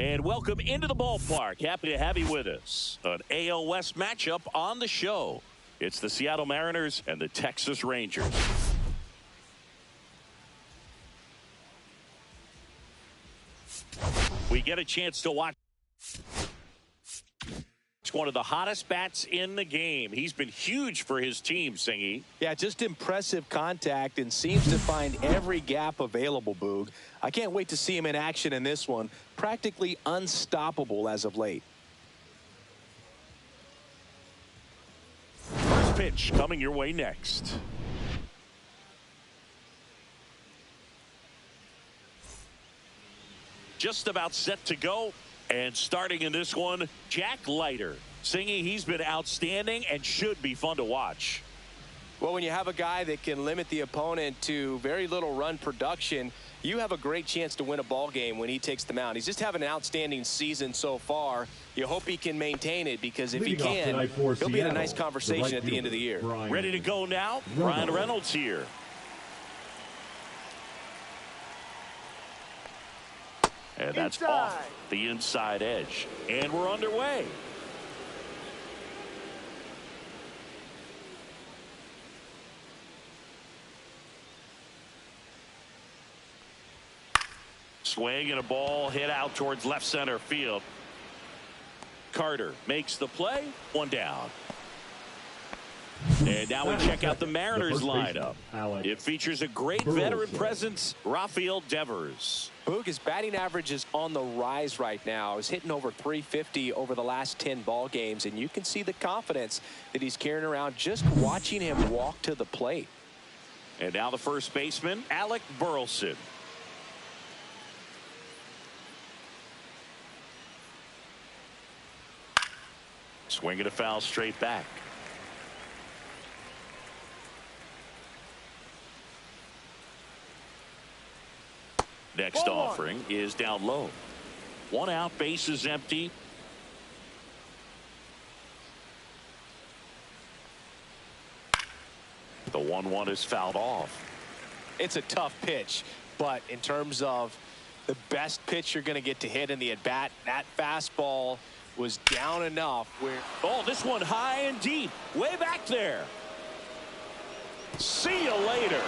And welcome into the ballpark. Happy to have you with us. An AL West matchup on the show. It's the Seattle Mariners and the Texas Rangers. We get a chance to watch one of the hottest bats in the game. He's been huge for his team, Singy. Yeah, just impressive contact and seems to find every gap available, Boog. I can't wait to see him in action in this one. Practically unstoppable as of late. First pitch coming your way next. Just about set to go. And starting in this one, Jack Leiter. Singy, he's been outstanding and should be fun to watch. Well, when you have a guy that can limit the opponent to very little run production, you have a great chance to win a ball game when he takes the mound. He's just having an outstanding season so far. You hope he can maintain it, because if he can, he'll be in a nice conversation at the end of the year. Ready to go now? Ryan Reynolds here. And that's off the inside edge. And we're underway. Swing and a ball hit out towards left center field. Carter makes the play. One down. And now we check out the Mariners lineup. It features a great veteran presence, Rafael Devers. Boog, his batting average is on the rise right now. He's hitting over 350 over the last 10 ball games, and you can see the confidence that he's carrying around just watching him walk to the plate. And now the first baseman, Alec Burleson. Swinging a foul straight back. Next offering is down low. One out, base is empty. The 1-1 is fouled off. It's a tough pitch, but in terms of the best pitch you're going to get to hit in the at-bat, that fastball was down enough where... Oh, this one high and deep, way back there. See you later.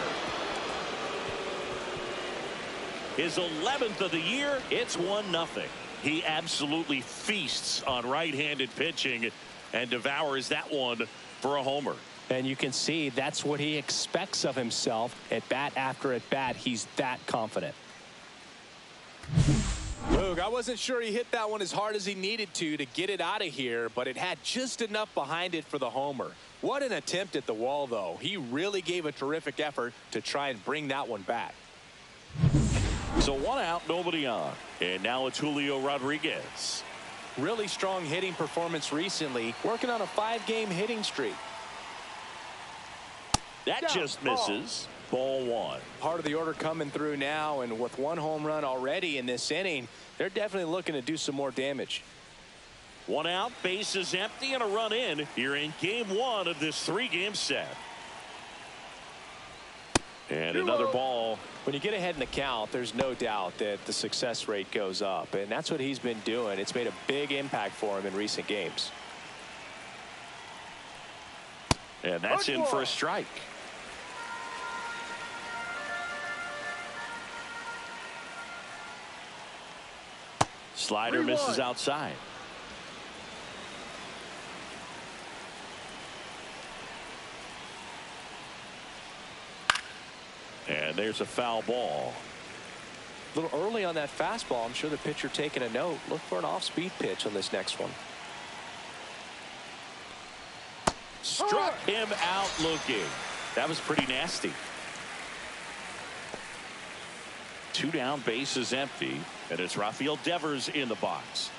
His 11th of the year. It's 1-0. He absolutely feasts on right-handed pitching and devours that one for a homer. And you can see that's what he expects of himself at bat after at bat. He's that confident. Boog, I wasn't sure he hit that one as hard as he needed to get it out of here, but it had just enough behind it for the homer. What an attempt at the wall, though. He really gave a terrific effort to try and bring that one back. So one out, nobody on. And now it's Julio Rodriguez. Really strong hitting performance recently, working on a 5-game hitting streak. That just misses. Ball one. Part of the order coming through now, and with one home run already in this inning, they're definitely looking to do some more damage. One out, base is empty, and a run in here in game one of this 3-game set. And another ball. When you get ahead in the count, there's no doubt that the success rate goes up, and that's what he's been doing. It's made a big impact for him in recent games. And that's in for a strike. Slider misses outside. And there's a foul ball. A little early on that fastball. I'm sure the pitcher taking a note. Look for an off-speed pitch on this next one. Struck him out looking. That was pretty nasty. 2 down, base is empty, and it's Rafael Devers in the box.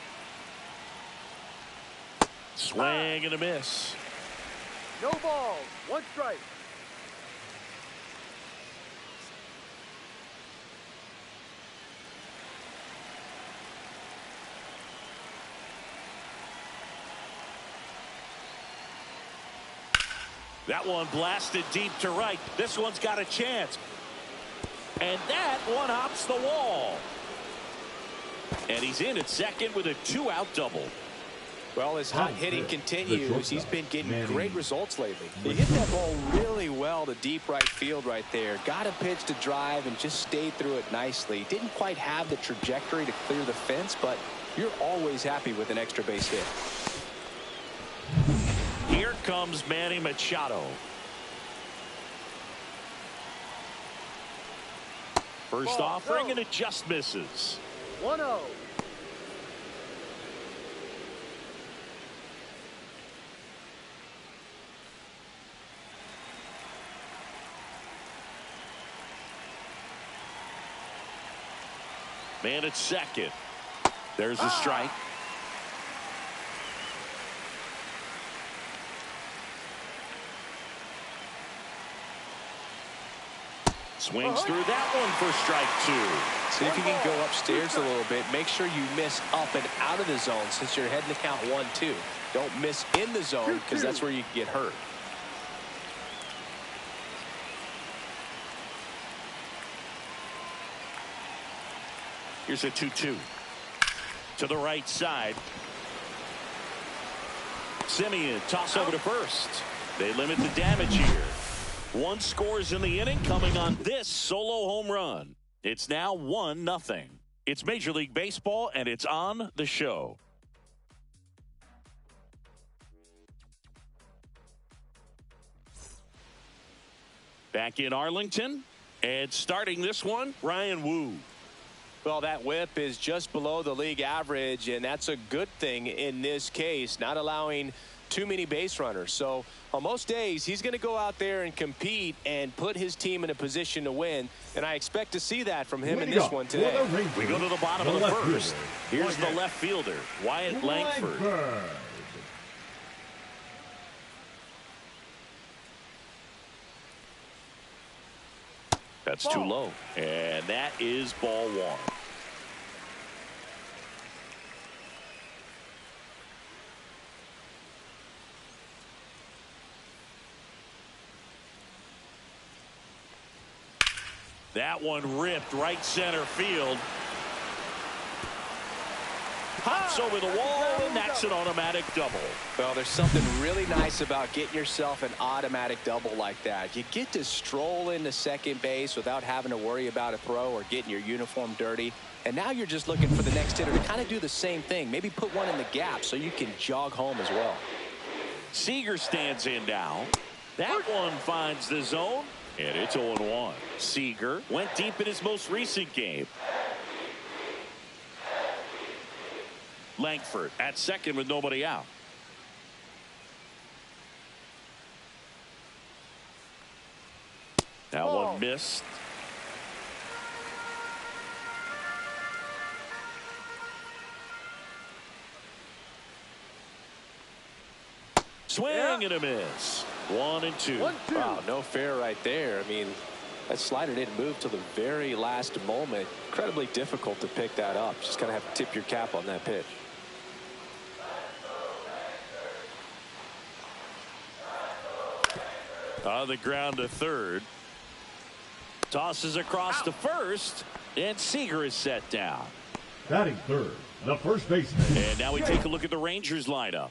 Swing and a miss. No balls, 1 strike. That one blasted deep to right. This one's got a chance. And that one hops the wall. And he's in at second with a 2-out double. Well, his hot hitting continues. He's been getting great results lately. He hit that ball really well to deep right field right there. Got a pitch to drive and just stayed through it nicely. Didn't quite have the trajectory to clear the fence, but you're always happy with an extra base hit. Here comes Manny Machado. First offering, and it just misses. 1-0. Man at second. There's a strike. Swings through that one for strike 2. See if you can go upstairs a little bit. Make sure you miss up and out of the zone since you're heading to count 1-2. Don't miss in the zone because that's where you can get hurt. Here's a 2-2. To the right side. Simeon toss over to first. They limit the damage here. 1 scores in the inning coming on this solo home run. It's now 1-0. It's Major League Baseball, and it's on the show. Back in Arlington, and starting this one, Ryan Wu. Well, that whip is just below the league average, and that's a good thing in this case, not allowing too many base runners. So on most days, he's going to go out there and compete and put his team in a position to win, and I expect to see that from him in this one today. We go to the bottom of the first. Here's the left fielder, Wyatt Langford. That's too low, and that is ball 1. That one ripped right center field. Pops over the wall, and that's an automatic double. Well, there's something really nice about getting yourself an automatic double like that. You get to stroll into second base without having to worry about a throw or getting your uniform dirty. And now you're just looking for the next hitter to kind of do the same thing. Maybe put one in the gap so you can jog home as well. Seager stands in now. That one finds the zone, and it's 0-1. Seager went deep in his most recent game. Langford at second with nobody out. That one missed. Swing and a miss. 1-2. Wow, no fair right there. I mean, that slider didn't move till the very last moment. Incredibly difficult to pick that up. Just kind of have to tip your cap on that pitch. On the ground to third. Tosses across to first, and Seager is set down. Batting third, the first baseman. And now we take a look at the Rangers lineup.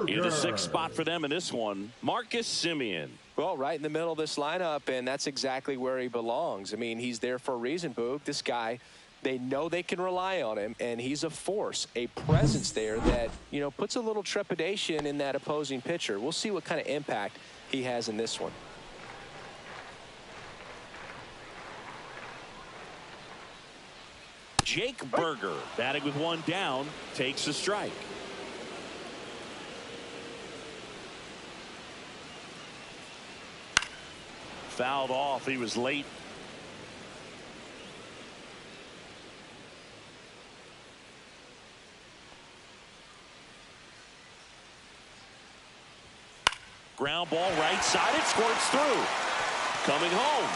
In the 6th spot for them in this one, Marcus Semien. Well, right in the middle of this lineup, and that's exactly where he belongs. I mean, he's there for a reason, Boog. This guy, they know they can rely on him, and he's a force, a presence there that, you know, puts a little trepidation in that opposing pitcher. We'll see what kind of impact he has in this one. Jake Berger, batting with one down, takes a strike. Fouled off. He was late. Ground ball right side. It squirts through. Coming home.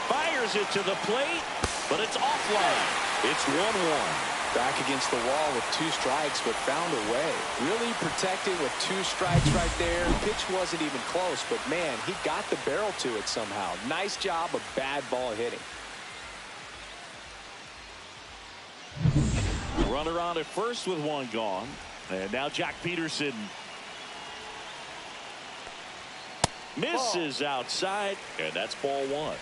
Fires it to the plate, but it's offline. It's 1-1. Back against the wall with 2 strikes, but found a way. Really protected with 2 strikes right there. Pitch wasn't even close, but man, he got the barrel to it somehow. Nice job of bad ball hitting. Runner on at first with one gone. And now Jack Peterson misses outside, and that's ball one.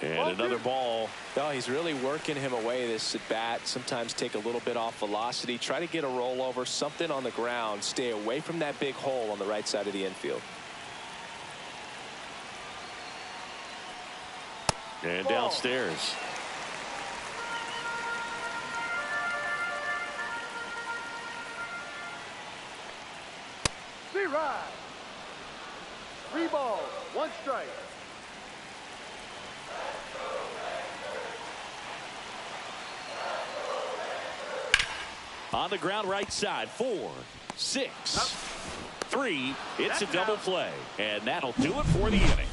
And another ball. Oh, he's really working him away, this at bat. Sometimes take a little bit off velocity. Try to get a rollover, something on the ground. Stay away from that big hole on the right side of the infield. And downstairs. Three ride. 3 balls, 1 strike. On the ground right side. 4, 6, 3. It's a double play. And that'll do it for the inning.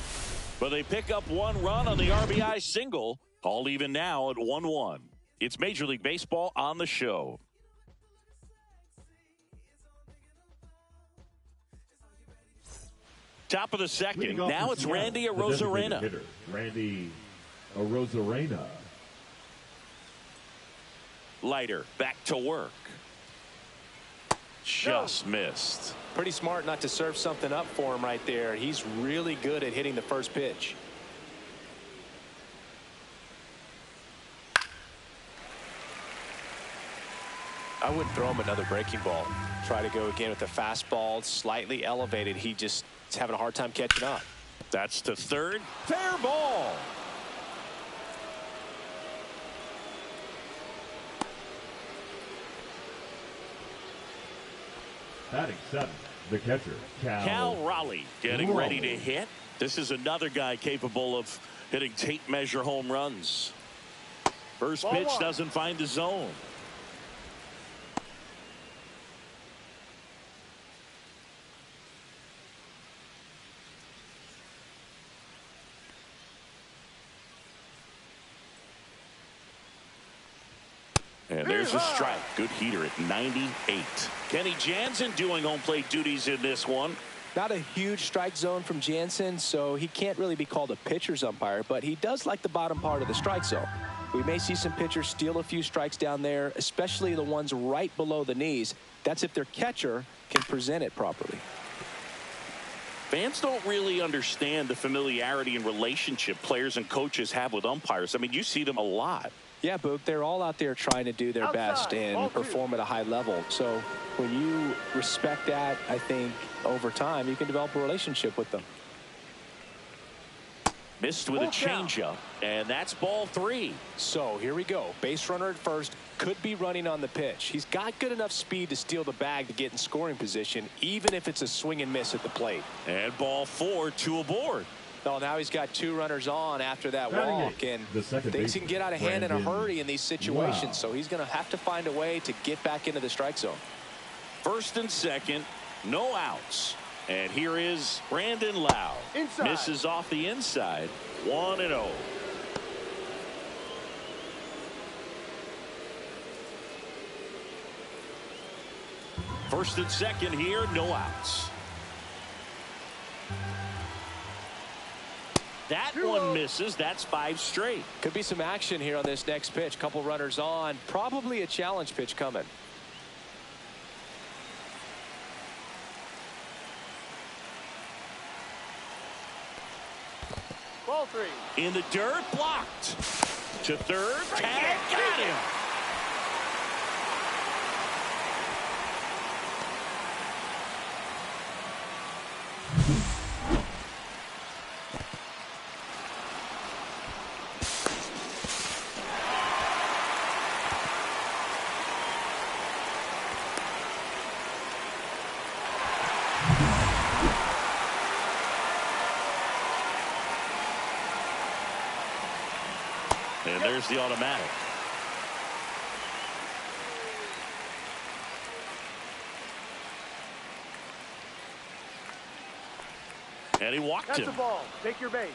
But they pick up 1 run on the RBI single. All even now at 1-1. It's Major League Baseball on the show. Top of the second. Now it's Randy Arozarena. Randy Arozarena. Leiter back to work. Just missed. Pretty smart not to serve something up for him right there. He's really good at hitting the first pitch. I wouldn't throw him another breaking ball. Try to go again with the fastball, slightly elevated. He just is having a hard time catching up. That's to third. Fair ball. Batting 7th, the catcher, Cal Raleigh getting ready to hit. This is another guy capable of hitting tape measure home runs. First pitch doesn't find the zone. And there's a strike. Good heater at 98. Kenny Jansen doing home plate duties in this one. Not a huge strike zone from Jansen, so he can't really be called a pitcher's umpire, but he does like the bottom part of the strike zone. We may see some pitchers steal a few strikes down there, especially the ones right below the knees. That's if their catcher can present it properly. Fans don't really understand the familiarity and relationship players and coaches have with umpires. I mean, you see them a lot. Yeah, Boog, they're all out there trying to do their best and perform at a high level. So when you respect that, I think over time you can develop a relationship with them. Missed with a changeup, and that's ball 3. So here we go. Base runner at first, could be running on the pitch. He's got good enough speed to steal the bag to get in scoring position, even if it's a swing and miss at the plate. And ball 4, 2 aboard. Oh, now he's got 2 runners on after that walk, and things can get out of hand in a hurry in these situations. So he's going to have to find a way to get back into the strike zone. First and second, no outs. And here is Brandon Lau. Misses off the inside. 1-0. First and second here, no outs. That one misses. That's 5 straight. Could be some action here on this next pitch. Couple runners on. Probably a challenge pitch coming. Ball 3. In the dirt, blocked. To third, tag, got him. And there's the automatic. And he walked him. That's the ball. Take your base.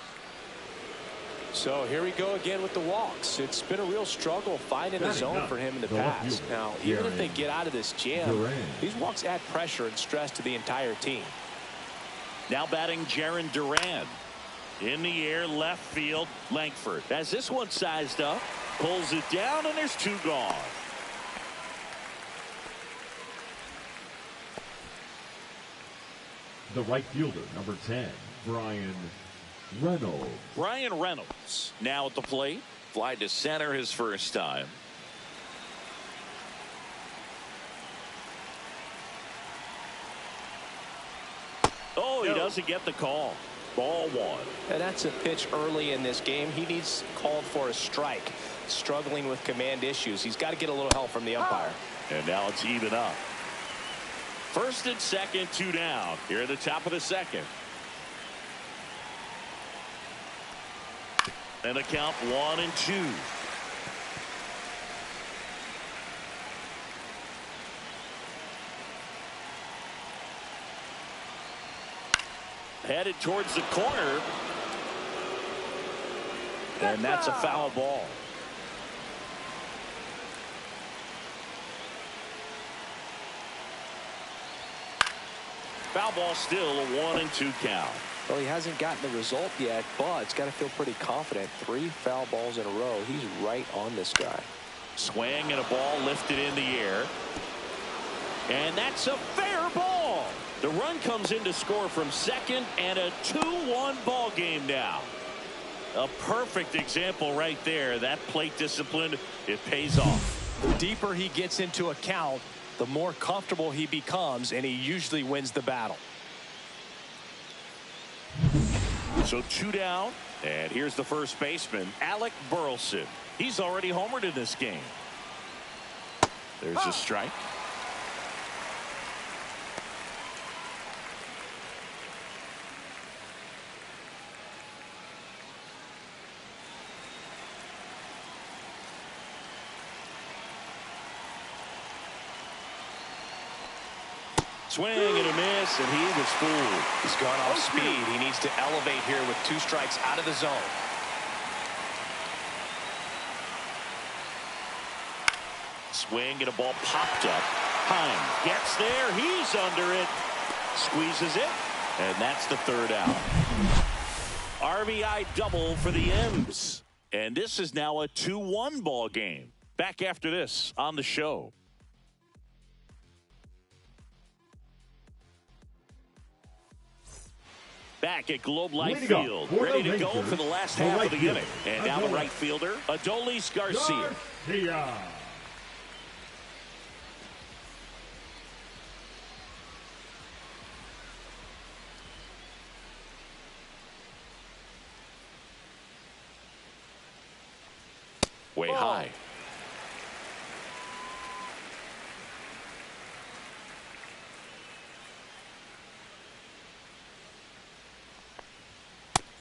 So here we go again with the walks. It's been a real struggle finding a zone for him in the past. Now, even if they get out of this jam, these walks add pressure and stress to the entire team. Now batting Jarren Duran. In the air, left field, Langford. As this one sized up, pulls it down, and there's 2 gone. The right fielder, number 10, Brian Reynolds. Brian Reynolds now at the plate. Fly to center his first time. Oh, he doesn't get the call. Ball 1. And that's a pitch early in this game. He needs called for a strike. Struggling with command issues. He's got to get a little help from the umpire. And now it's even up. First and second, 2 down. Here at the top of the second. And the count 1-2. Headed towards the corner. And that's a foul ball. Foul ball, still a 1-2 count. Well, he hasn't gotten the result yet, but it's got to feel pretty confident. 3 foul balls in a row. He's right on this guy. Swing and a ball lifted in the air. And that's a fair ball. The run comes in to score from second, and a 2-1 ball game now. A perfect example right there. That plate discipline, it pays off. The deeper he gets into a count, the more comfortable he becomes, and he usually wins the battle. So 2 down, and here's the first baseman, Alec Burleson. He's already homered in this game. There's a strike. Swing and a miss, and he was fooled. He's gone off speed. He needs to elevate here with 2 strikes out of the zone. Swing and a ball popped up. Hine gets there. He's under it. Squeezes it. And that's the 3rd out. RBI double for the M's. And this is now a 2-1 ball game. Back after this on the show. Back at Globe Life Field, ready to go for the last half of the inning. And now the right fielder, Adolis Garcia. Way high.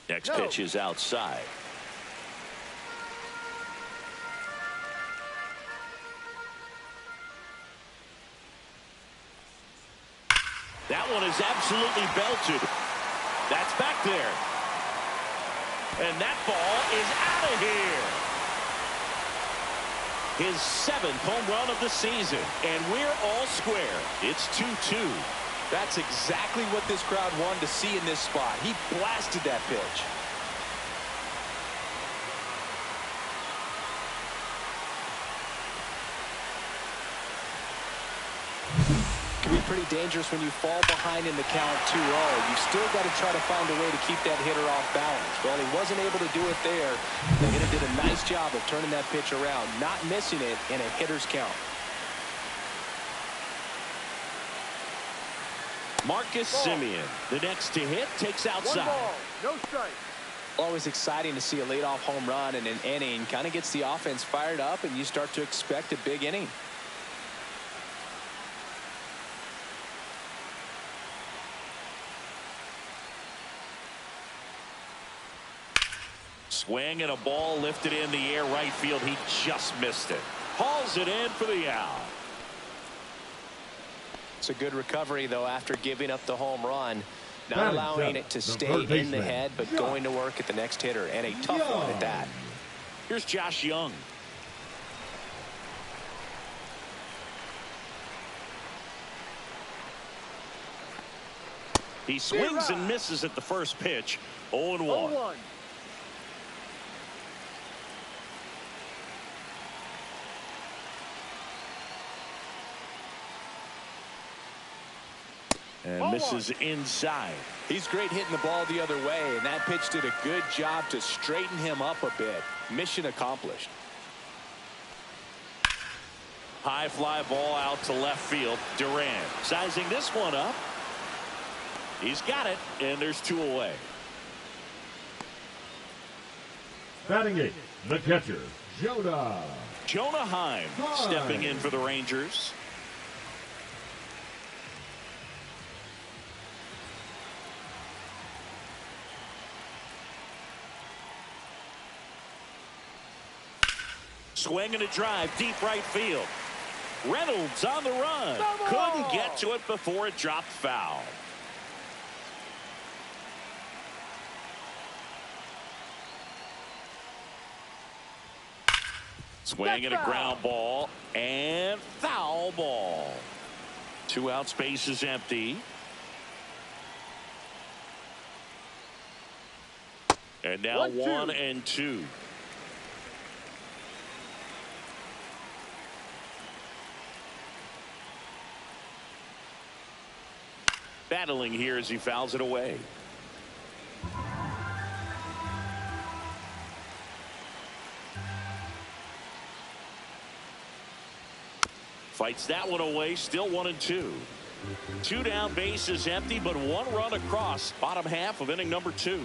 Next pitch is outside. That one is absolutely belted. That's back there. And that ball is out of here. His 7th home run of the season. And we're all square. It's 2-2. That's exactly what this crowd wanted to see in this spot. He blasted that pitch. Can be pretty dangerous when you fall behind in the count 2-0. You still got to try to find a way to keep that hitter off balance. Well, he wasn't able to do it there. The hitter did a nice job of turning that pitch around, not missing it in a hitter's count. Marcus Semien, the next to hit, takes outside. 1 ball, no strike. Always exciting to see a leadoff home run in an inning. Kind of gets the offense fired up, and you start to expect a big inning. Swing and a ball lifted in the air right field. He just missed it. Hauls it in for the out. It's a good recovery, though, after giving up the home run. Not allowing it to stay in the head, but going to work at the next hitter, and a tough one at that. Here's Josh Young. He swings and misses at the first pitch. 0-1. And misses inside. He's great hitting the ball the other way, and that pitch did a good job to straighten him up a bit. Mission accomplished. High fly ball out to left field. Duran sizing this one up. He's got it, and there's 2 away. Batting 8, the catcher, Jonah Heim stepping in for the Rangers. Swing and a drive, deep right field. Reynolds on the run. Couldn't get to it before it dropped foul. Swing and a ground ball, and foul ball. 2 outs, base is empty. And now 1-2. Battling here as he fouls it away. Fights that one away, still 1-2. 2 down, base is empty, but 1 run across. Bottom half of inning number 2.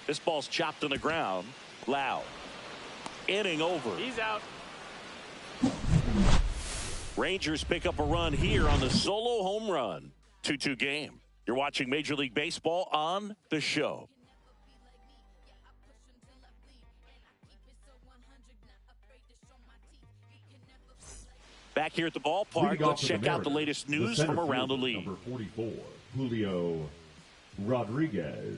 This ball's chopped on the ground. Loud. Inning over. He's out. Rangers pick up a run here on the solo home run. 2-2 game. You're watching Major League Baseball on The Show. Back here at the ballpark, let's check out the latest news from around the league. Number 44, Julio Rodriguez.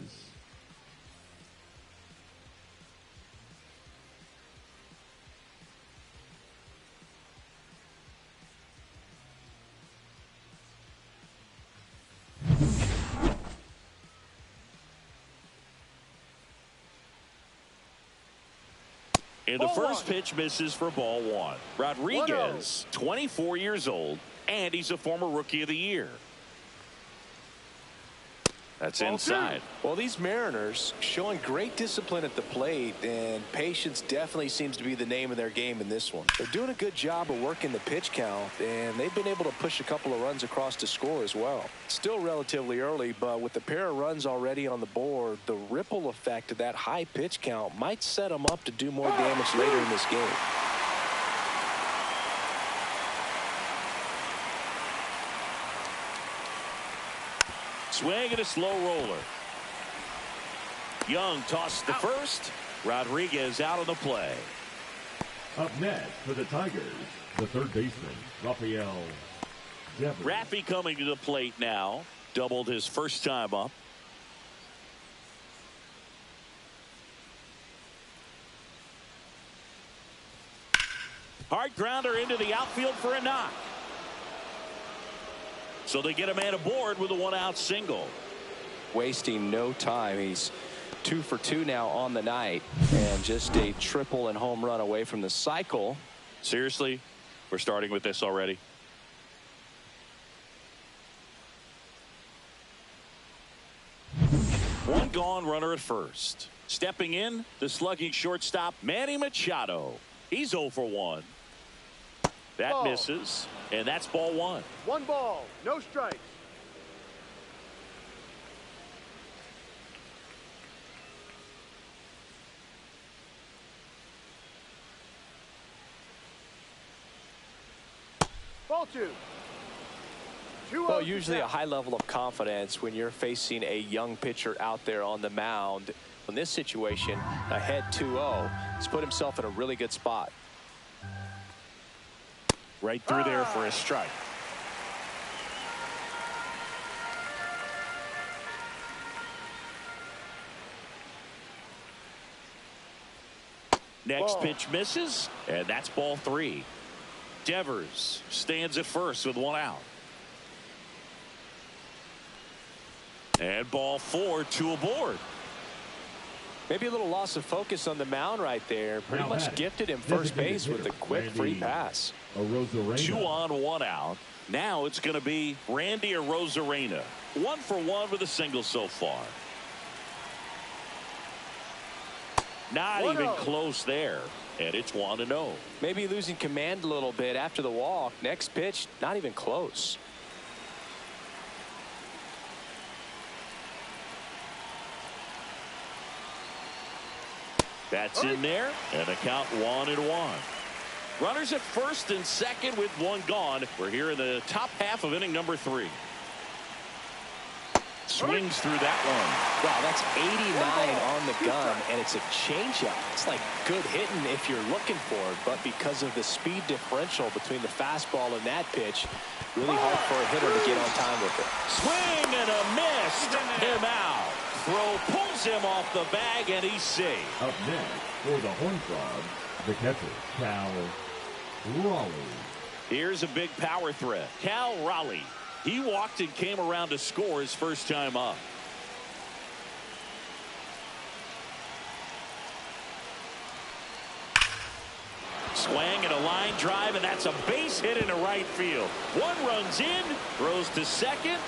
And the first pitch misses for ball 1. Rodriguez, 24 years old, and he's a former Rookie of the Year. That's inside. Well, these Mariners showing great discipline at the plate, and patience definitely seems to be the name of their game in this one. They're doing a good job of working the pitch count, and they've been able to push a couple of runs across to score as well. Still relatively early, but with the pair of runs already on the board, the ripple effect of that high pitch count might set them up to do more damage later in this game. Swing and a slow roller. Young tossed the first. Rodriguez out of the play. Up next for the Tigers, the third baseman, Rafael Devers. Raffy coming to the plate now. Doubled his first time up. Hard grounder into the outfield for a knock. So they get a man aboard with a 1-out single. Wasting no time. He's 2 for 2 now on the night, and just a triple and home run away from the cycle. Seriously, we're starting with this already. One gone, runner at first. Stepping in, the slugging shortstop, Manny Machado. He's 0 for 1. That misses, and that's ball 1. 1 ball, no strikes. Ball 2. Well, usually a high level of confidence when you're facing a young pitcher out there on the mound. In this situation, ahead 2-0, he's put himself in a really good spot. Right through there for a strike. Next pitch misses, and that's ball 3. Devers stands at first with 1 out. And ball 4, 2 aboard. Maybe a little loss of focus on the mound right there. Pretty much gifted him first base with a quick free pass. 2 on, 1 out. Now it's going to be Randy Arozarena. 1 for 1 with a single so far. Not even close there. And it's 1-0. Maybe losing command a little bit after the walk. Next pitch, not even close. That's in there, and a count 1-1. Runners at first and second with 1 gone. We're here in the top half of inning number 3. Swings through that one. Wow, that's 89 on the gun, and it's a changeup. It's like good hitting if you're looking for it, but because of the speed differential between the fastball and that pitch, really hard for a hitter to get on time with it. Swing and a miss. Him out. Throw pulls him off the bag, and he's safe. Up next for the Horned Frogs, the catcher, Cal Raleigh. Here's a big power threat. Cal Raleigh. He walked and came around to score his first time up. Swing and a line drive, and that's a base hit into right field. 1 runs in, throws to second.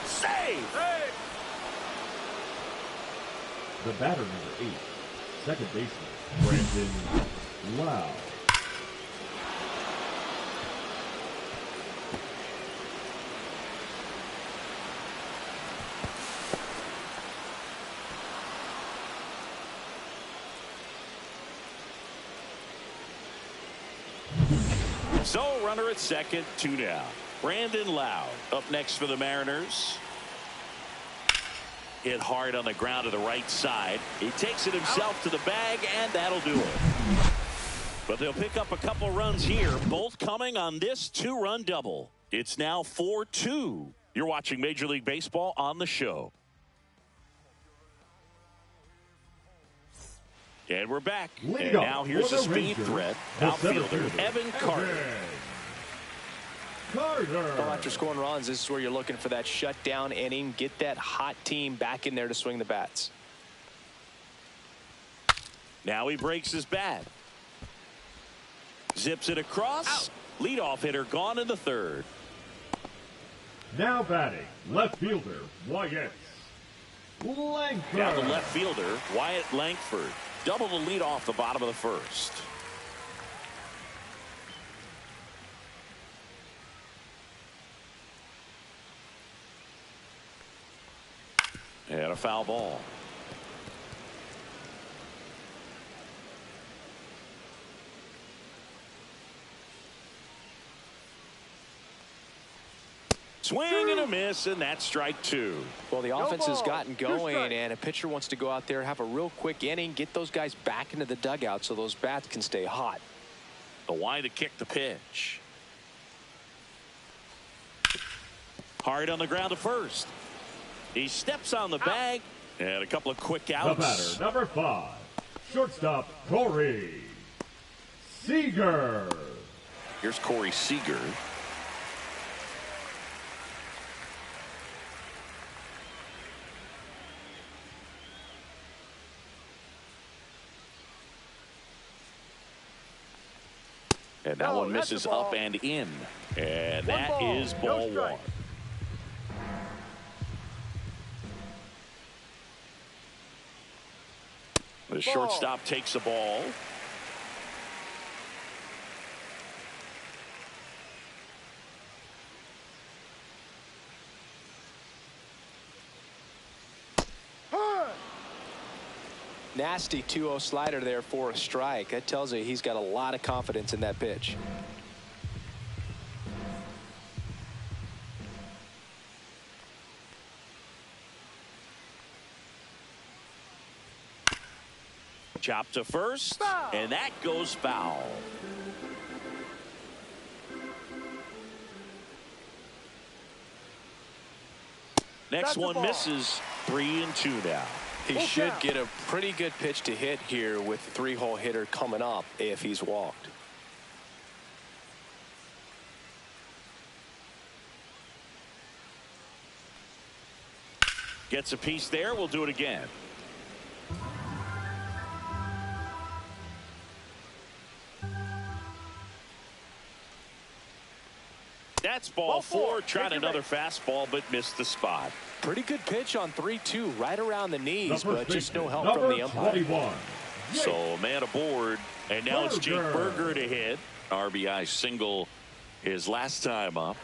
Save! The batter, number 8, second baseman, Brandon Lau. So, runner at second, 2 down. Brandon Lau up next for the Mariners. Hit hard on the ground to the right side. He takes it himself to the bag, and that'll do it. But they'll pick up a couple runs here, both coming on this 2-run double. It's now 4-2. You're watching Major League Baseball on the show. And we're back. And now here's a speed threat. Outfielder Evan Carter. Well, after scoring runs, this is where you're looking for that shutdown inning. Get that hot team back in there to swing the bats. Now he breaks his bat. Zips it across. Leadoff hitter gone in the 3rd. Now batting, left fielder, Wyatt Langford. Now the left fielder, Wyatt Langford. Double the lead off the bottom of the 1st. And a foul ball. Swing and a miss, and that's strike 2. Well, the offense has gotten going, and a pitcher wants to go out there, have a real quick inning, get those guys back into the dugout so those bats can stay hot. The wide to kick the pitch. Hard on the ground to first. He steps on the bag, and a couple of quick outs. The batter, number 5, shortstop Corey Seager. Here's Corey Seager. And that one misses up and in. And that is ball 1. The shortstop takes the ball. Nasty 2-0 slider there for a strike. That tells you he's got a lot of confidence in that pitch. Chop to first, and that goes foul. Next one misses. 3-2 now. He should get a pretty good pitch to hit here with the 3-hole hitter coming up if he's walked. Gets a piece there. We'll do it again. That's ball four. Tried another fastball, but missed the spot. Pretty good pitch on 3-2, right around the knees, but just no help from the umpire. 21. So a man aboard, and now it's Jake Berger to hit. RBI single his last time up.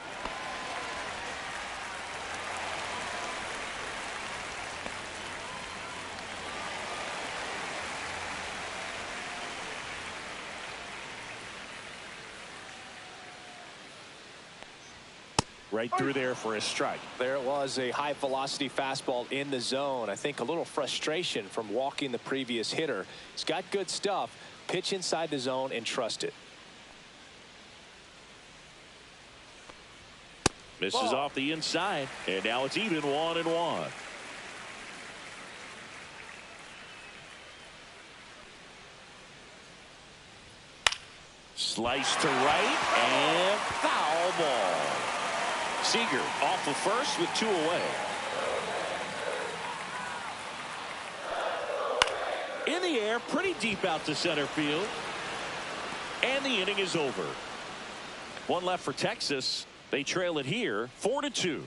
Right through there for a strike. There it was, a high velocity fastball in the zone. I think a little frustration from walking the previous hitter. He's got good stuff. Pitch inside the zone and trust it. Misses off the inside, and now it's even 1-1. Slice to right, and foul ball. Seager off of first with 2 away. In the air, pretty deep out to center field. And the inning is over. 1 left for Texas. They trail it here 4-2.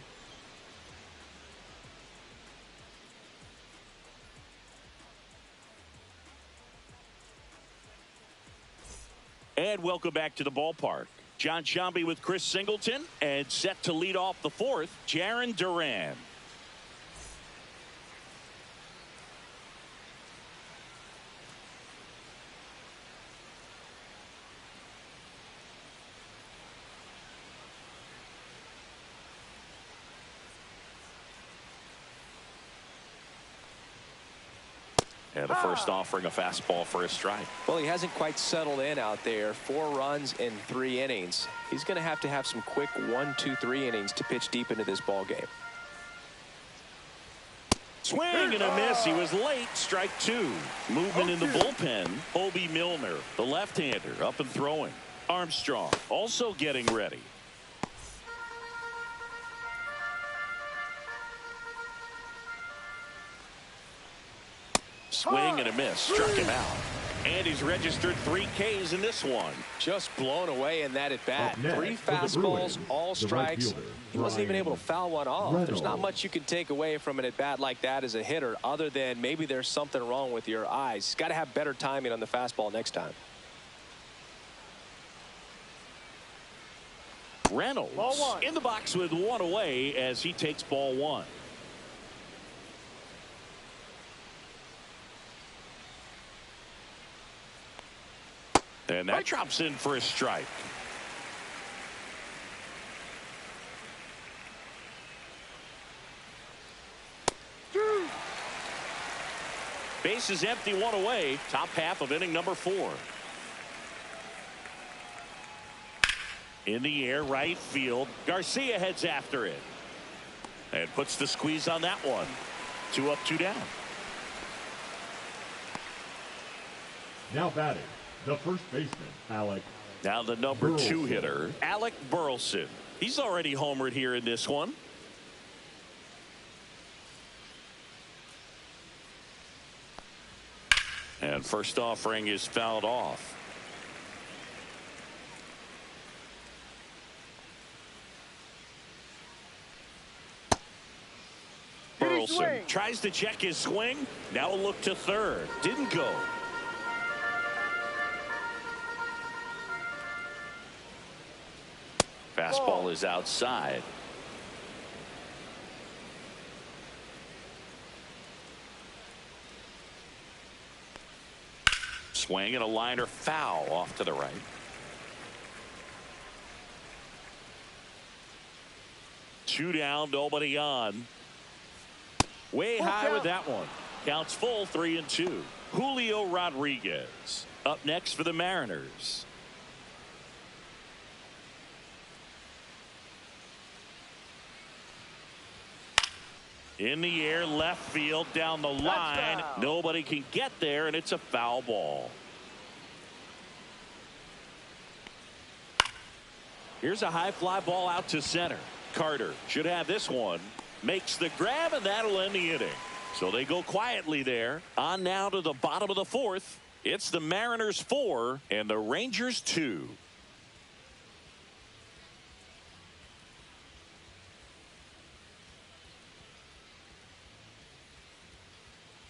And welcome back to the ballpark. John Sciambi with Chris Singleton, and set to lead off the 4th, Jarren Duran. And the first offering a fastball for a strike. Well, he hasn't quite settled in out there. 4 runs in 3 innings. He's going to have some quick 1, 2, 3 innings to pitch deep into this ball game. Swing and a miss. He was late. Strike 2. Movement in the bullpen. Hobie Milner, the left-hander, up and throwing. Armstrong also getting ready. Swing and a miss. Struck him out. And he's registered 3 Ks in this one. Just blown away in that at bat. 3 fastballs, all strikes. He wasn't even able to foul one off. There's not much you can take away from an at bat like that as a hitter, other than maybe there's something wrong with your eyes. He's got to have better timing on the fastball next time. Reynolds in the box with 1 away as he takes ball 1. And that drops in for a strike. Base is empty, 1 away. Top half of inning number 4. In the air, right field. Garcia heads after it. And puts the squeeze on that one. 2 up, 2 down. Now batting, the first baseman, Alec. Now the number 2 Burleson. hitter, Alec Burleson. He's already homered here in this one. And first offering is fouled off. Burleson tries to check his swing. Now a look to third. Didn't go. Fastball is outside. Swing and a liner foul off to the right. Two down, nobody on. Way high with that one. Counts full, 3-2. Julio Rodriguez up next for the Mariners. In the air, left field, down the line. Touchdown. Nobody can get there, and it's a foul ball. Here's a high fly ball out to center. Carter should have this one. Makes the grab, and that'll end the inning. So they go quietly there. On now to the bottom of the fourth. It's the Mariners 4 and the Rangers 2.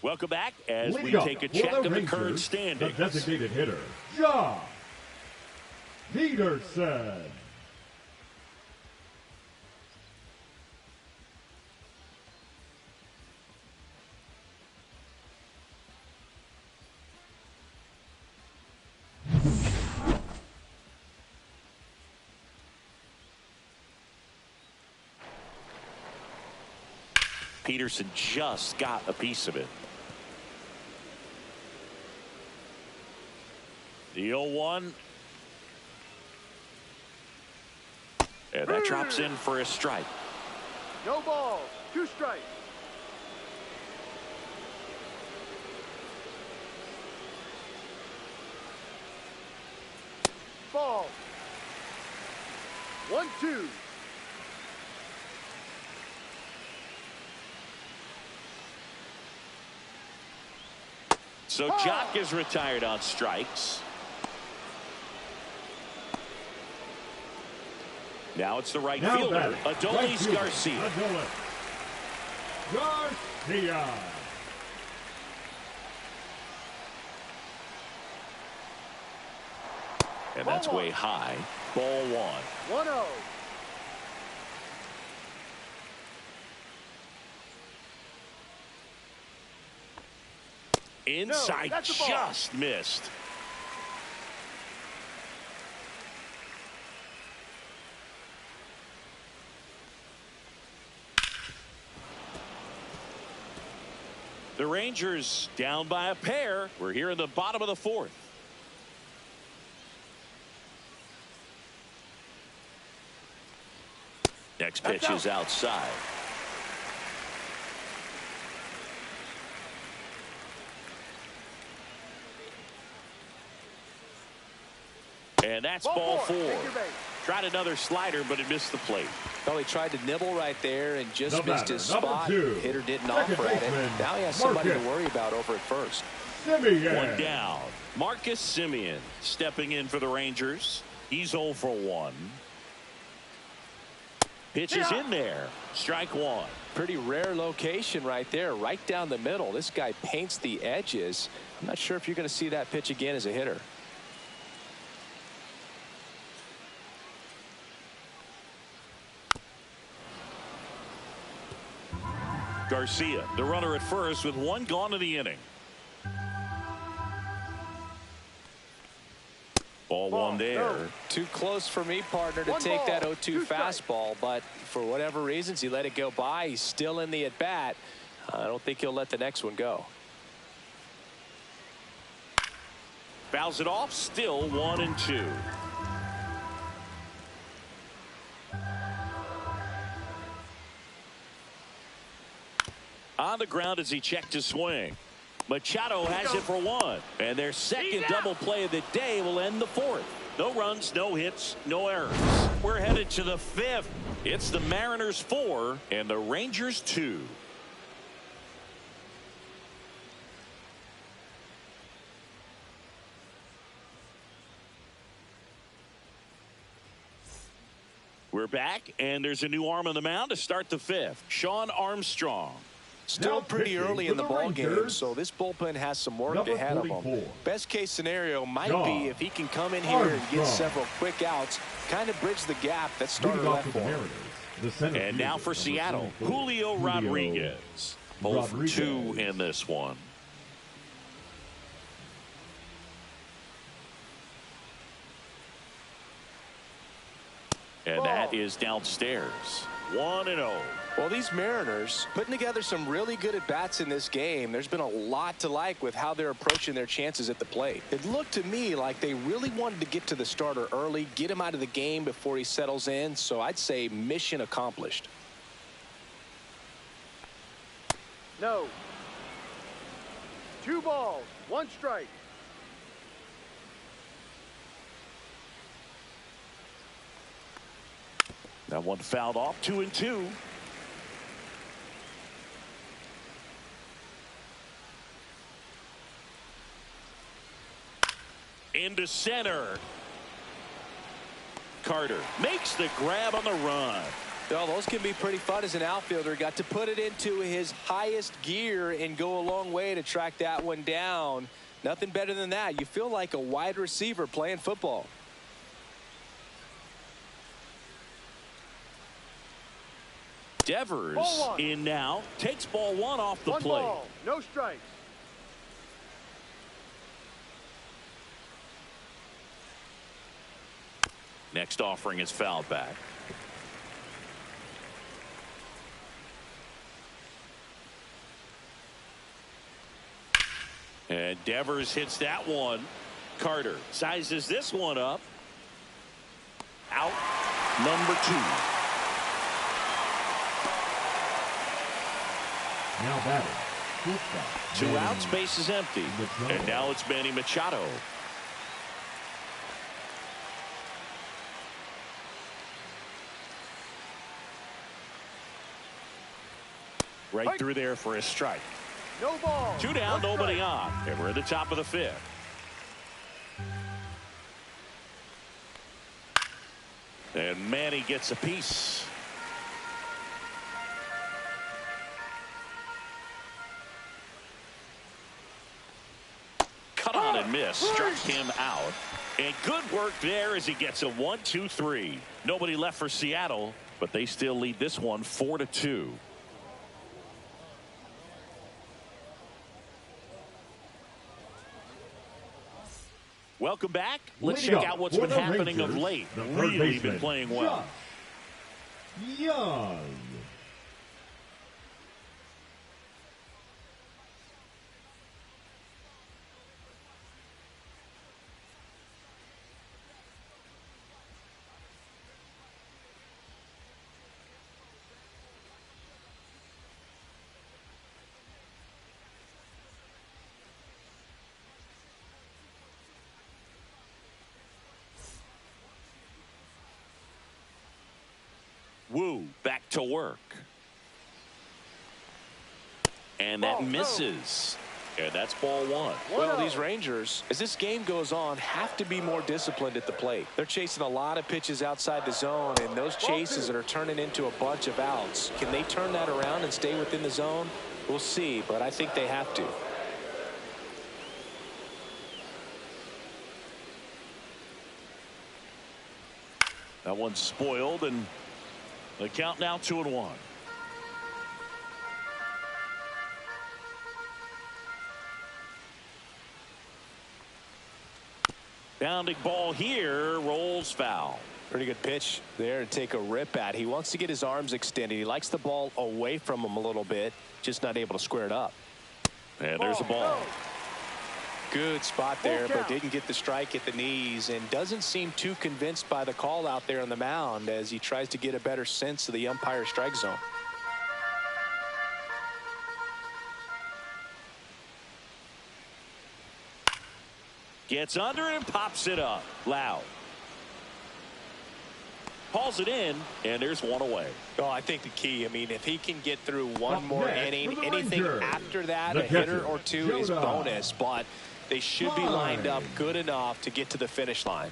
Welcome back as we take a check of the current standings. The designated hitter, Josh Peterson. Peterson just got a piece of it. The 0-1. And that drops in for a strike. No ball. 2 strikes. Ball. 1-2. So Jock is retired on strikes. Now it's the right fielder, Adolis Garcia. Garcia. And that's way high. Ball 1. 1-0. Inside, just missed. The Rangers down by a pair. We're here in the bottom of the fourth. Next pitch is outside. And that's ball 4. Tried another slider, but it missed the plate. Well, he tried to nibble right there and just missed his spot. 2. Hitter didn't offer at it. Now he has somebody to worry about over at first. Simeon. 1 down. Marcus Simeon stepping in for the Rangers. He's 0 for 1. Pitch is in there. Strike 1. Pretty rare location right there, right down the middle. This guy paints the edges. I'm not sure if you're going to see that pitch again as a hitter. Garcia, the runner at first with 1 gone in the inning. Ball 1 there. No. Too close for me, partner, to take that 0-2 fastball, but for whatever reasons, he let it go by. He's still in the at-bat. I don't think he'll let the next one go. Fouls it off, still 1-2. On the ground as he checked his swing. Machado has it for 1. And their second double play of the day will end the 4th. No runs, no hits, no errors. We're headed to the 5th. It's the Mariners 4 and the Rangers 2. We're back, and there's a new arm on the mound to start the 5th. Sean Armstrong. Still pretty early in the ball game, so this bullpen has some work ahead of them. Best case scenario might be if he can come in here and get several quick outs, kind of bridge the gap that started left for him. And now for Seattle, Julio Rodriguez. 0 for 2 in this one. And that is downstairs. 1-0. Well, these Mariners putting together some really good at-bats in this game. There's been a lot to like with how they're approaching their chances at the plate. It looked to me like they really wanted to get to the starter early, get him out of the game before he settles in. So I'd say mission accomplished. No. 2 balls, 1 strike. That one fouled off, 2-2. Into center. Carter makes the grab on the run. Well, those can be pretty fun as an outfielder. Got to put it into his highest gear and go a long way to track that one down. Nothing better than that. You feel like a wide receiver playing football. Devers in now. Takes ball 1 off the 1 plate. ball, no strikes. Next offering is fouled back. And Devers hits that one. Carter sizes this one up. Out number 2. Now batting, shortstop. 2 outs, base is empty. And now it's Manny Machado. Right through there for a strike. No ball. 2 down, 1 nobody strike. on. And we're at the top of the 5th. And Manny gets a piece. Cut on and miss. Struck him out. And good work there as he gets a 1-2-3. Nobody left for Seattle, but they still lead this one 4-2. Welcome back. Let's check out what's been happening of late. Really been playing well. Young. Wu back to work. And that misses. And that's ball 1. Well, these Rangers, as this game goes on, have to be more disciplined at the plate. They're chasing a lot of pitches outside the zone, and those chases that are turning into a bunch of outs. Can they turn that around and stay within the zone? We'll see, but I think they have to. That one's spoiled, and the count now 2-1. Bounding ball here, rolls foul. Pretty good pitch there to take a rip at. He wants to get his arms extended. He likes the ball away from him a little bit, just not able to square it up. And there's a ball. Good spot there, but didn't get the strike at the knees, and doesn't seem too convinced by the call out there on the mound as he tries to get a better sense of the umpire strike zone. Gets under it and pops it up. Loud. Hauls it in, and there's one away. Oh, I think the key, I mean, if he can get through one more inning, anything Rangers, after that, the a hitter catcher, or two is bonus, but they should be lined up good enough to get to the finish line.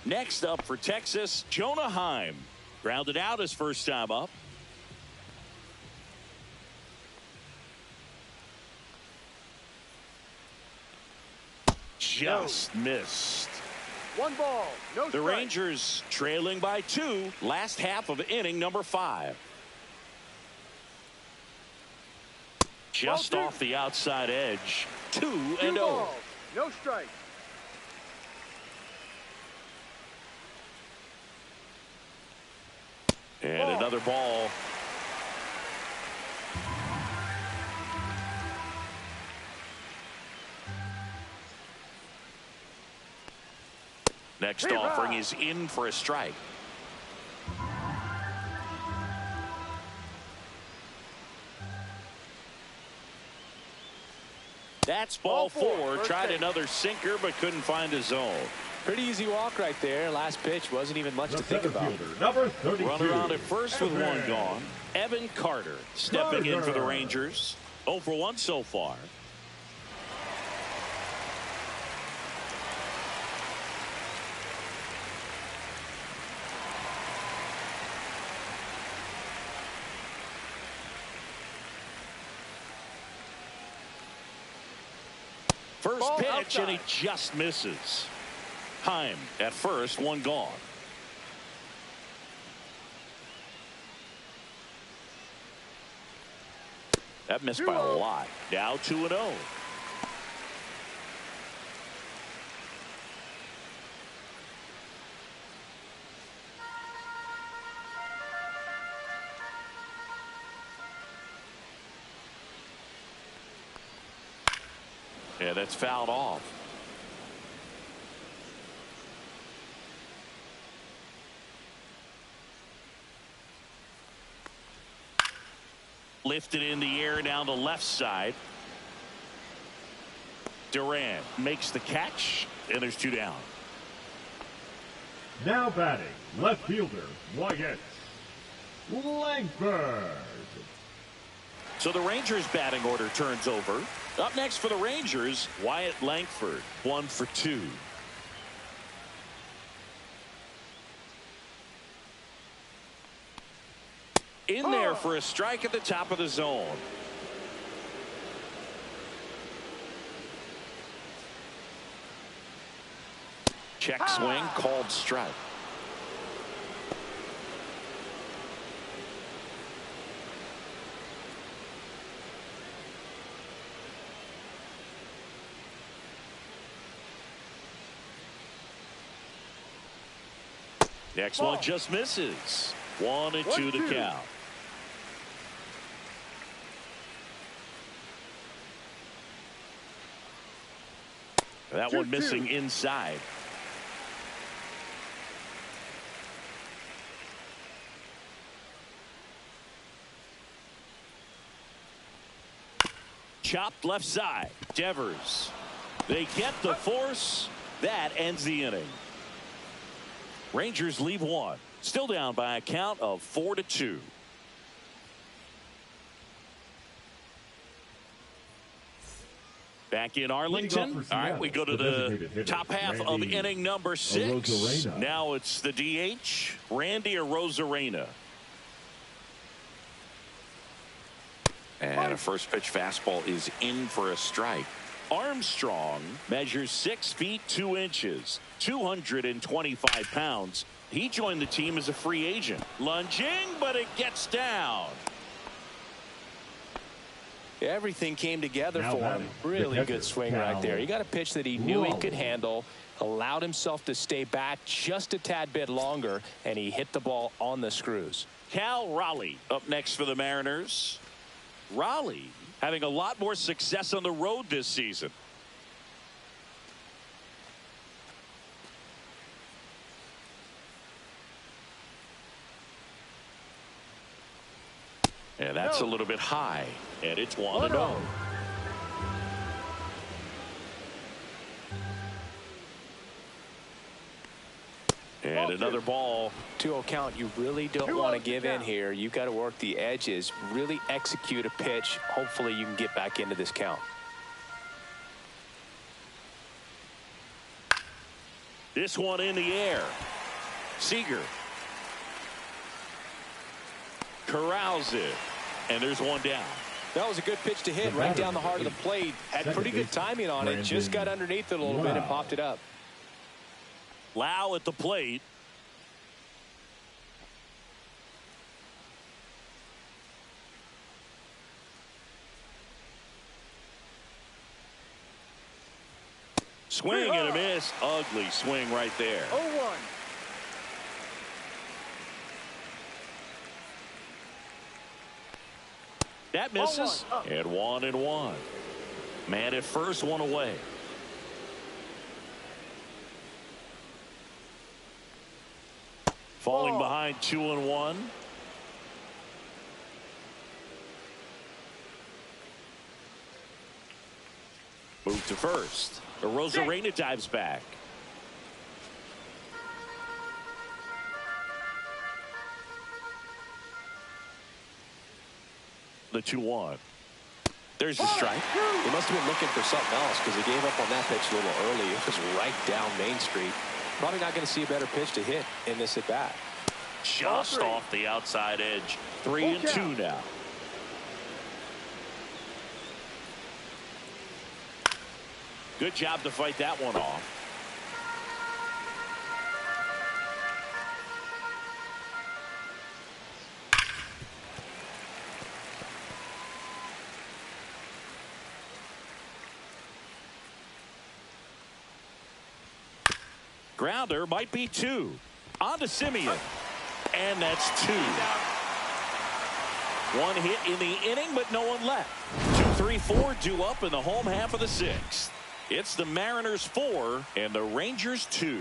Next up for Texas, Jonah Heim. Grounded out his first time up. Just missed. 1 ball, no strike. The Rangers trailing by 2, last half of inning number 5. Just off the outside edge. 2-0. Balls, no strike. And another ball. Next offering is in for a strike. That's ball four. First Tried pitch. another sinker, but couldn't find a zone. Pretty easy walk right there. Last pitch wasn't even much to think about. Number 32. Runner on at first with one gone. Evan Carter stepping in for the Rangers. 0 for 1 so far. First Ball pitch, outside. and he just misses. Heim at first, one gone. That missed by a lot. Now 2-0. Yeah, that's fouled off. Lifted in the air down the left side. Durant makes the catch, and there's 2 down. Now batting, left fielder, Wyatt Langford. So the Rangers batting order turns over. Up next for the Rangers, Wyatt Langford, 1 for 2. In there for a strike at the top of the zone. Check swing, called strike. Next one just misses. 1-2 to count. That one missing inside. Chopped left side. Devers. They get the force. That ends the inning. Rangers leave one. Still down by a count of 4-2. Back in Arlington. All right, we go to the top half of inning number 6. Now it's the DH, Randy Arozarena. And a first pitch fastball is in for a strike. Armstrong measures 6 feet 2 inches, 225 pounds. He joined the team as a free agent. Lunging, but it gets down. Everything came together for him. Really good swing right there. He got a pitch that he knew he could handle, allowed himself to stay back just a tad bit longer, and he hit the ball on the screws. Cal Raleigh up next for the Mariners. Raleigh having a lot more success on the road this season. And that's a little bit high, and it's 1-0. And another ball. 2-0 count. You really don't want to give in here. You've got to work the edges, really execute a pitch. Hopefully you can get back into this count. This one in the air. Seager corrals it, and there's one down. That was a good pitch to hit right down the heart of the plate. Had pretty good timing on it. Just got underneath it a little bit and popped it up. Lau at the plate. Swing and a miss. Ugly swing right there. 0-1. That misses. And 1-1. Man at first, one away. Falling behind 2-1. Move to first. Arozarena dives back. The 2-1. There's the strike. He must have been looking for something else because he gave up on that pitch a little early. It was right down Main Street. Probably not going to see a better pitch to hit in this at bat. Just off the outside edge. 3-2 now. Good job to fight that one off. Grounder might be 2. On to Simeon. And that's 2. One hit in the inning, but no one left. 2, 3, 4 due up in the home half of the 6th. It's the Mariners 4 and the Rangers 2.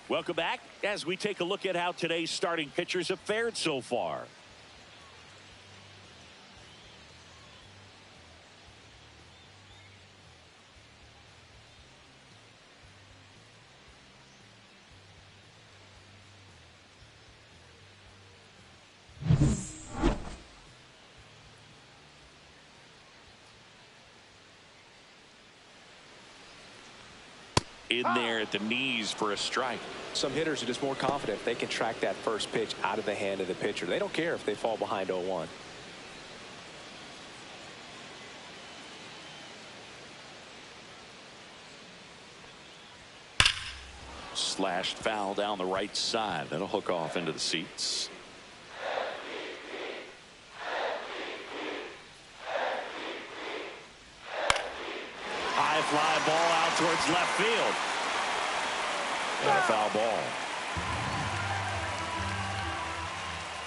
Welcome back as we take a look at how today's starting pitchers have fared so far. In there at the knees for a strike. Some hitters are just more confident if they can track that first pitch out of the hand of the pitcher. They don't care if they fall behind 0-1. Slashed foul down the right side. That'll hook off into the seats. High fly ball out towards left field. And a foul ball.